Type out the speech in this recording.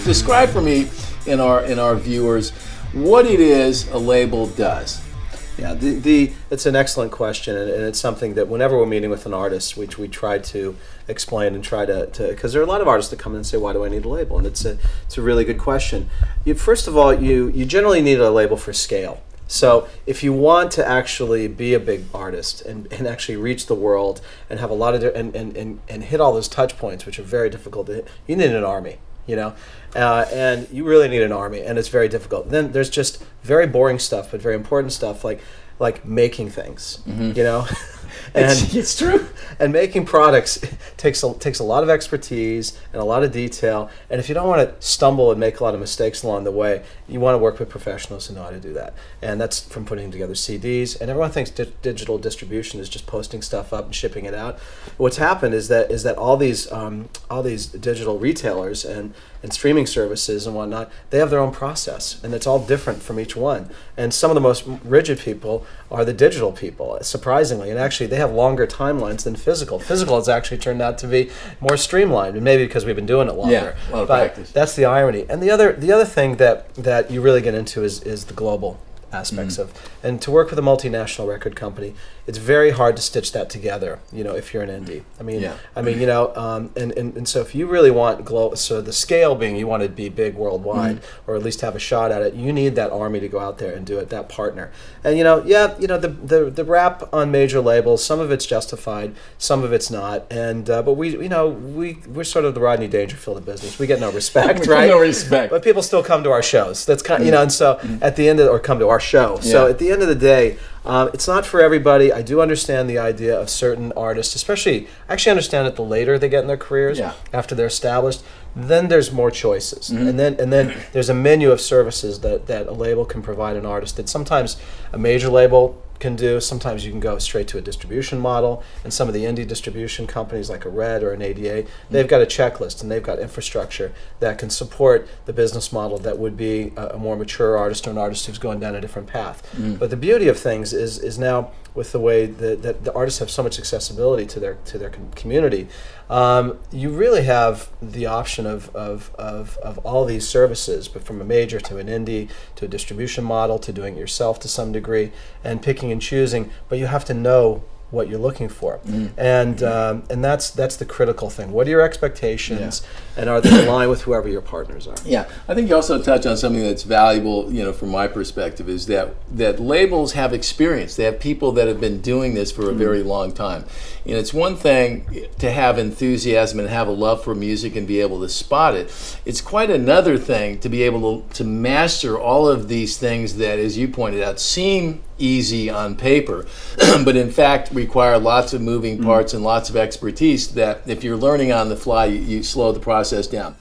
describe for me in our viewers what it is a label does. Yeah, it's an excellent question, and it's something that whenever we're meeting with an artist, we try to explain and try to because there are a lot of artists that come in and say, why do I need a label? And it's a really good question. First of all, you generally need a label for scale. So if you want to actually be a big artist and actually reach the world and have a lot of and hit all those touch points, which are very difficult to hit, you need an army. And you really need an army, and it's very difficult. Then there's just very boring stuff, but very important stuff like making things, And it's true. And making products takes a lot of expertise and a lot of detail. And if you don't want to stumble and make a lot of mistakes along the way, you want to work with professionals who know how to do that. And that's from putting together CDs. And everyone thinks digital distribution is just posting stuff up and shipping it out. What's happened is that all these digital retailers and streaming services and whatnot, they have their own process, and it's all different from each one. And some of the most rigid people are the digital people, surprisingly, and actually they have longer timelines than physical. Physical has actually turned out to be more streamlined, and maybe because we've been doing it longer. Yeah, a lot of practice. That's the irony. And the other thing that you really get into is the global aspects of, and to work with a multinational record company, it's very hard to stitch that together. If you're an indie, and so if you really want so the scale being you want to be big worldwide, or at least have a shot at it, you need that army to go out there and do it. That partner, and the rap on major labels, some of it's justified, some of it's not, and but we're sort of the Rodney Dangerfield of business. We get no respect, right? No respect, but people still come to our shows. That's kind, and so at the end or come to our show. So at the end of the day, it's not for everybody. I do understand the idea of certain artists, especially, I actually understand it the later they get in their careers, after they're established, then there's more choices. And then there's a menu of services that a label can provide an artist that sometimes a major label can do. Sometimes you can go straight to a distribution model, and some of the indie distribution companies like a Red or an ADA, they've got a checklist and they've got infrastructure that can support the business model that would be a more mature artist or an artist who's going down a different path. But the beauty of things is now with the way that the artists have so much accessibility to their community, you really have the option of all these services, but from a major to an indie to a distribution model to doing it yourself to some degree, and picking and choosing. But you have to know what you're looking for, and that's the critical thing. What are your expectations, and are they aligned with whoever your partners are? Yeah, I think you also touch on something that's valuable, from my perspective, is that labels have experience. They have people that have been doing this for a very long time. And it's one thing to have enthusiasm and have a love for music and be able to spot it. It's quite another thing to be able to master all of these things that, as you pointed out, seem easy on paper, but in fact require lots of moving parts and lots of expertise that if you're learning on the fly, you slow the process down.